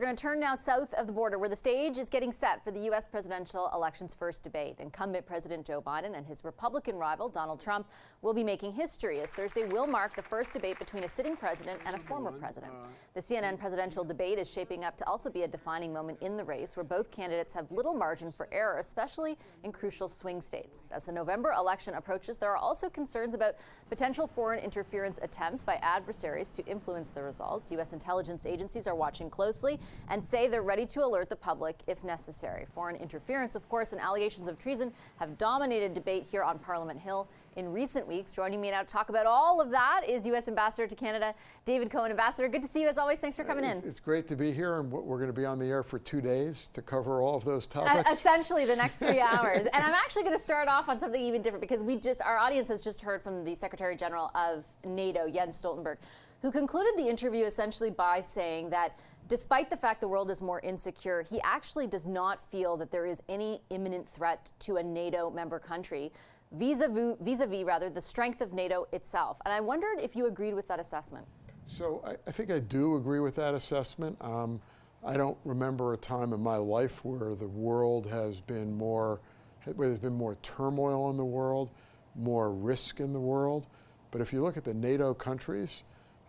going to turn now south of the border, where the stage is getting set for the U.S. presidential election's first debate. Incumbent President Joe Biden and his Republican rival, Donald Trump, will be making history, as Thursday will mark the first debate between a sitting president and a former president. The CNN presidential debate is shaping up to also be a defining moment in the race, where both candidates have little margin for error, especially in crucial swing states. As the November election approaches, there are also concerns about potential foreign interference attempts by adversaries to influence the results. U.S. intelligence agencies are watching closely and say they're ready to alert the public if necessary. Foreign interference, of course, and allegations of treason have dominated debate here on Parliament Hill in recent weeks. Joining me now to talk about all of that is U.S. Ambassador to Canada, David Cohen. Ambassador, good to see you as always. Thanks for coming in. It's great to be here, and we're going to be on the air for 2 days to cover all of those topics. Essentially the next 3 hours. And I'm actually going to start off on something even different, because our audience has just heard from the Secretary General of NATO, Jens Stoltenberg, who concluded the interview essentially by saying that despite the fact the world is more insecure, he actually does not feel that there is any imminent threat to a NATO member country, vis-a-vis the strength of NATO itself. And I wondered if you agreed with that assessment. So I think I do agree with that assessment. I don't remember a time in my life where the world has been where there's been more turmoil in the world, more risk in the world. But if you look at the NATO countries,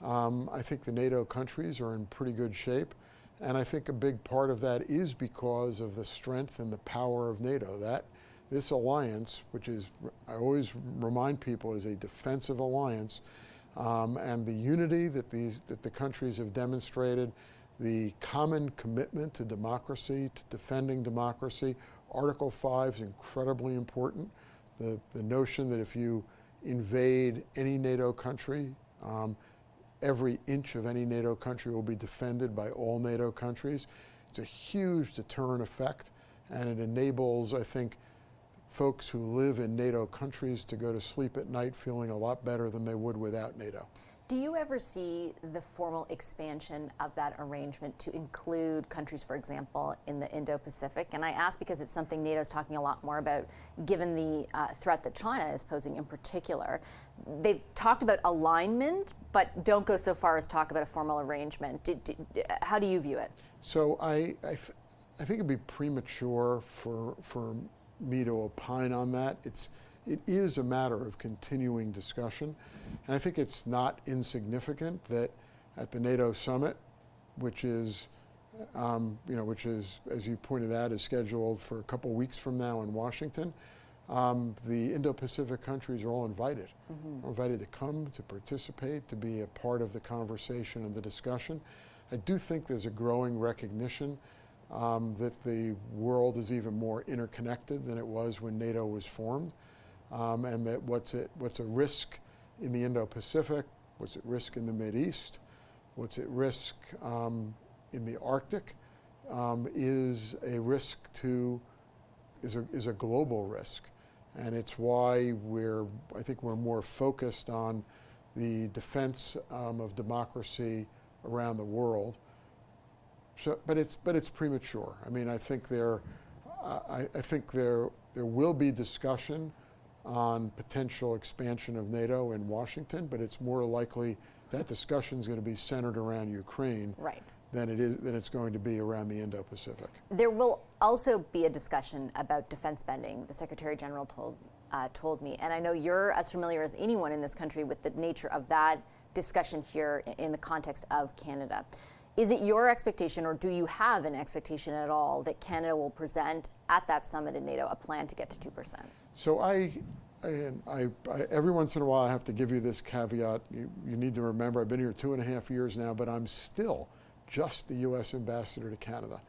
I think the NATO countries are in pretty good shape. And I think a big part of that is because of the strength and the power of NATO. This alliance, which is, I always remind people, is a defensive alliance, and the unity that the countries have demonstrated, the common commitment to democracy, to defending democracy. Article 5 is incredibly important. The notion that if you invade any NATO country, every inch of any NATO country will be defended by all NATO countries. It's a huge deterrent effect, and it enables, I think, folks who live in NATO countries to go to sleep at night feeling a lot better than they would without NATO. Do you ever see the formal expansion of that arrangement to include countries, for example, in the Indo-Pacific? And I ask because it's something NATO is talking a lot more about, given the threat that China is posing in particular. They've talked about alignment, but don't go so far as talk about a formal arrangement. How do you view it? So I think it'd be premature for me to opine on that. It is a matter of continuing discussion, and I think it's not insignificant that at the NATO summit, which is, as you pointed out, is scheduled for a couple weeks from now in Washington, the Indo-Pacific countries are all invited. Are invited to come, to participate, to be a part of the conversation and the discussion. I do think there's a growing recognition that the world is even more interconnected than it was when NATO was formed. And that what's a risk in the Indo-Pacific, what's at risk in the Mideast, what's at risk in the Arctic, is a global risk, and it's why I think we're more focused on the defense of democracy around the world. So, but it's premature. I mean, I think there will be discussion on potential expansion of NATO in Washington, but it's more likely that discussion is going to be centered around Ukraine than it's going to be around the Indo-Pacific. There will also be a discussion about defense spending, the Secretary General told me, and I know you're as familiar as anyone in this country with the nature of that discussion here in the context of Canada. Is it your expectation, or do you have an expectation at all, that Canada will present at that summit in NATO a plan to get to 2%? So I every once in a while I have to give you this caveat. You need to remember I've been here 2.5 years now, but I'm still just the U.S. Ambassador to Canada,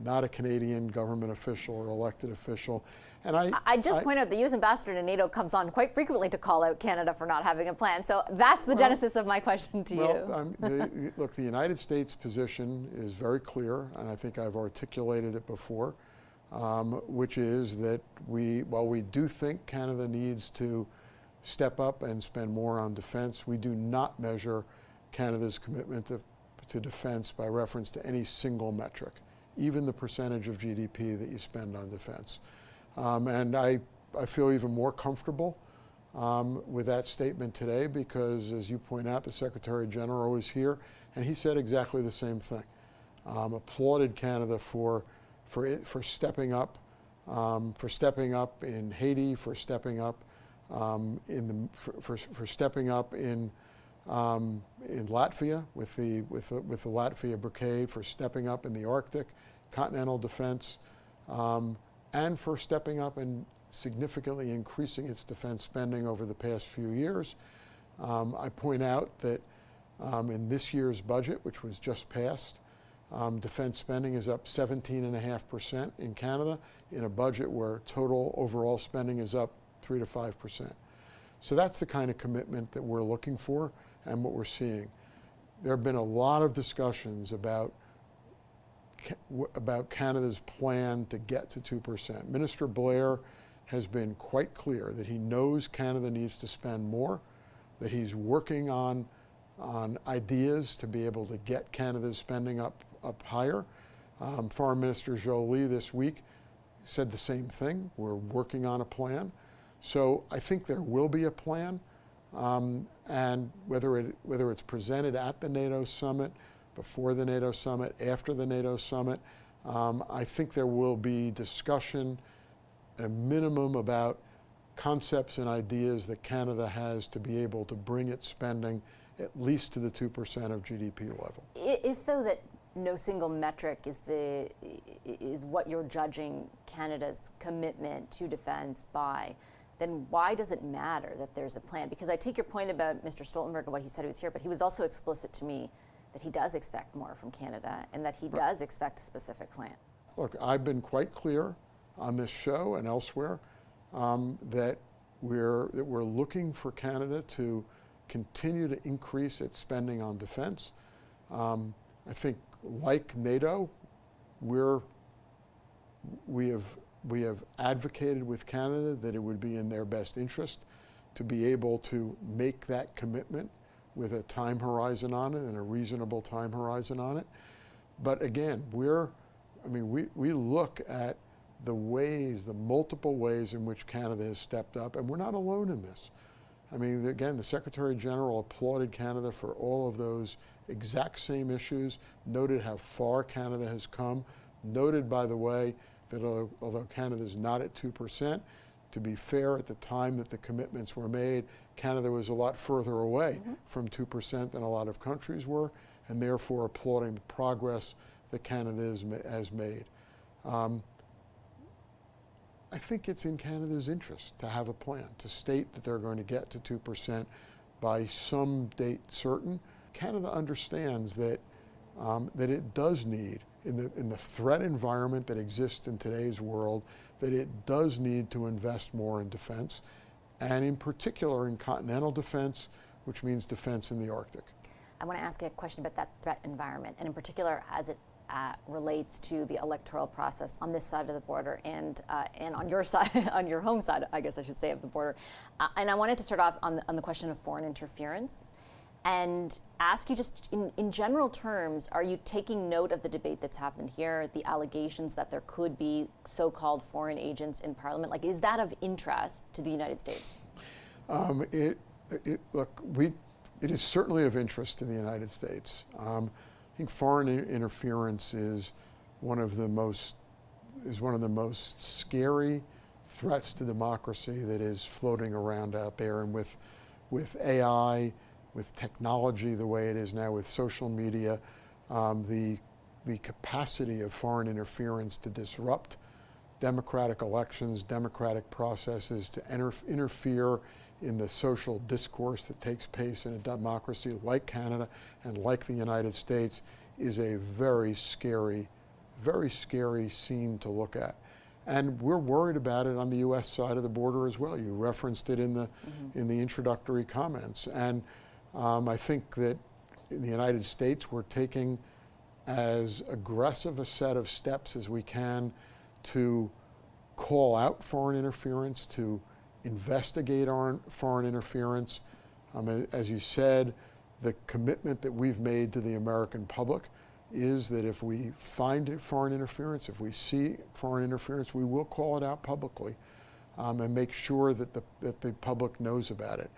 not a Canadian government official or elected official. And I just point out the U.S. Ambassador to NATO comes on quite frequently to call out Canada for not having a plan. So that's the genesis of my question to you. Look, the United States position is very clear, and I think I've articulated it before, which is that while we do think Canada needs to step up and spend more on defense, we do not measure Canada's commitment to defense by reference to any single metric, even the percentage of GDP that you spend on defense. And I feel even more comfortable with that statement today because, as you point out, the Secretary General was here, and he said exactly the same thing. applauded Canada for stepping up, in Haiti, for stepping up for stepping up in Latvia with the Latvia Brigade, for stepping up in the Arctic, continental defense, and for stepping up and significantly increasing its defense spending over the past few years. I point out that in this year's budget, which was just passed, defense spending is up 17.5% in Canada, in a budget where total overall spending is up 3 to 5%. So that's the kind of commitment that we're looking for and what we're seeing. There have been a lot of discussions about Canada's plan to get to 2%. Minister Blair has been quite clear that he knows Canada needs to spend more, that he's working on ideas to be able to get Canada's spending up higher. Foreign Minister Joly this week said the same thing. We're working on a plan. So I think there will be a plan, and whether it's presented at the NATO summit, before the NATO summit, after the NATO summit, I think there will be discussion at a minimum about concepts and ideas that Canada has to be able to bring its spending at least to the 2% of GDP level. If though that no single metric is what you're judging Canada's commitment to defense by, then why does it matter that there's a plan? Because I take your point about Mr. Stoltenberg and what he said he was here, but he was also explicit to me that he does expect more from Canada and that he does expect a specific plan. Look, I've been quite clear on this show and elsewhere that we're looking for Canada to continue to increase its spending on defense. I think, like NATO, we have advocated with Canada that it would be in their best interest to be able to make that commitment with a time horizon on it and a reasonable time horizon on it. But again, we look at the multiple ways in which Canada has stepped up, and we're not alone in this. I mean, again, the Secretary General applauded Canada for all of those exact same issues, noted how far Canada has come, noted, by the way, that although Canada is not at 2%, to be fair, at the time that the commitments were made, Canada was a lot further away from 2% than a lot of countries were, and therefore applauding the progress that Canada has made. I think it's in Canada's interest to have a plan, to state that they're going to get to 2% by some date certain. Canada understands that it does need, in the threat environment that exists in today's world, that it does need to invest more in defense, and in particular in continental defense, which means defense in the Arctic. I want to ask a question about that threat environment, and in particular as it relates to the electoral process on this side of the border and on your side, on your home side, I guess I should say, of the border. And I wanted to start off on the question of foreign interference and ask you, just in general terms, are you taking note of the debate that's happened here, the allegations that there could be so-called foreign agents in Parliament? Like, is that of interest to the United States? It is certainly of interest to the United States. I think foreign interference is one of the most scary threats to democracy that is floating around out there. And with AI, with technology the way it is now, with social media, the capacity of foreign interference to disrupt democratic elections, democratic processes, to interfere in the social discourse that takes place in a democracy like Canada and like the United States is a very scary scene to look at. And we're worried about it on the U.S. side of the border as well. You referenced it in the introductory comments. And I think that in the United States, we're taking as aggressive a set of steps as we can to call out foreign interference, to investigate our foreign interference. As you said, the commitment that we've made to the American public is that if we find foreign interference, if we see foreign interference, we will call it out publicly and make sure that the public knows about it.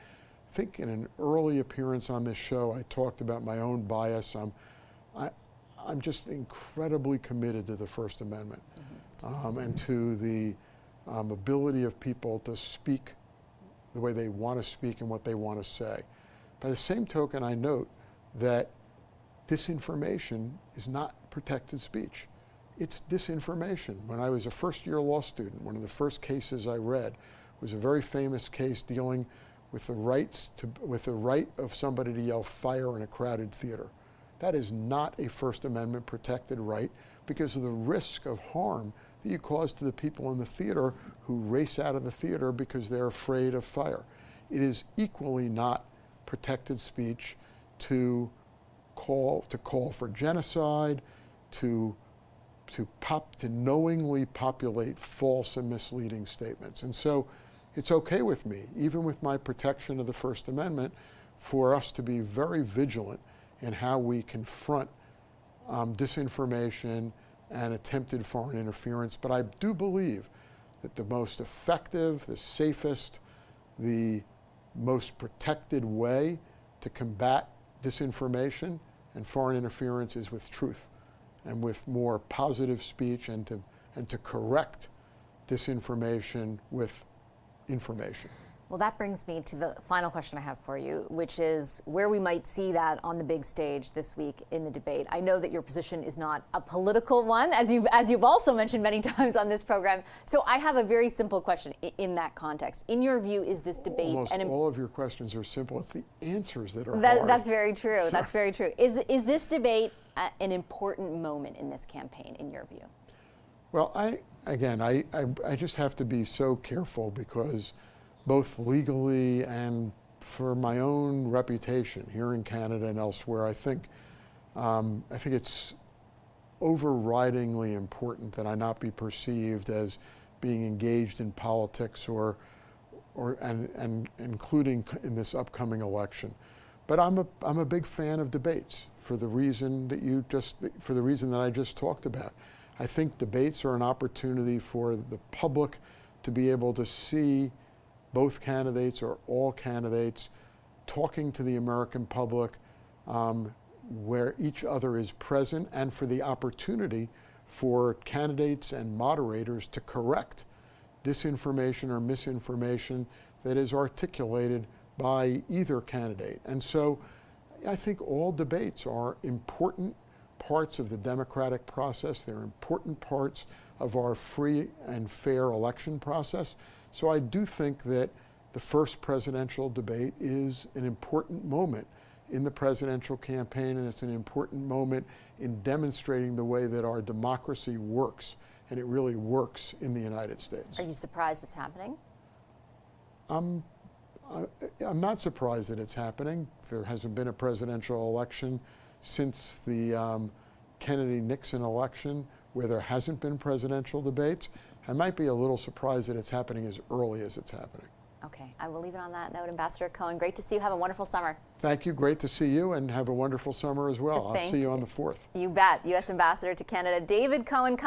I think in an early appearance on this show, I talked about my own bias. I'm just incredibly committed to the First Amendment and to the ability of people to speak the way they want to speak and what they want to say. By the same token, I note that disinformation is not protected speech. It's disinformation. When I was a first-year law student, one of the first cases I read was a very famous case dealing with the right of somebody to yell fire in a crowded theater. That is not a First Amendment protected right because of the risk of harm that you cause to the people in the theater who race out of the theater because they're afraid of fire. It is equally not protected speech to call for genocide, to knowingly populate false and misleading statements. And so it's okay with me, even with my protection of the First Amendment, for us to be very vigilant in how we confront disinformation and attempted foreign interference. But I do believe that the most effective, the safest, the most protected way to combat disinformation and foreign interference is with truth and with more positive speech, and to correct disinformation with information. Well, that brings me to the final question I have for you, which is where we might see that on the big stage this week in the debate. I know that your position is not a political one, as you've also mentioned many times on this program. So I have a very simple question in that context. In your view, is this debate... Almost all of your questions are simple. It's the answers that are hard. That's very true. Sure. That's very true. Is this debate an important moment in this campaign, in your view? Well, I just have to be so careful because both legally and for my own reputation here in Canada and elsewhere, I think it's overridingly important that I not be perceived as being engaged in politics and including in this upcoming election. But I'm a big fan of debates for the reason that I just talked about. I think debates are an opportunity for the public to be able to see both candidates or all candidates talking to the American public where each other is present, and for the opportunity for candidates and moderators to correct disinformation or misinformation that is articulated by either candidate. And so I think all debates are important parts of the democratic process. They're important parts of our free and fair election process. So I do think that the first presidential debate is an important moment in the presidential campaign, and it's an important moment in demonstrating the way that our democracy works, and it really works in the United States. Are you surprised it's happening? I'm not surprised that it's happening. There hasn't been a presidential election since the Kennedy-Nixon election where there hasn't been presidential debates. I might be a little surprised that it's happening as early as it's happening. Okay, I will leave it on that note. Ambassador Cohen, great to see you. Have a wonderful summer. Thank you. Great to see you, and have a wonderful summer as well. I'll see you on the 4th. You bet. U.S. Ambassador to Canada David Cohen.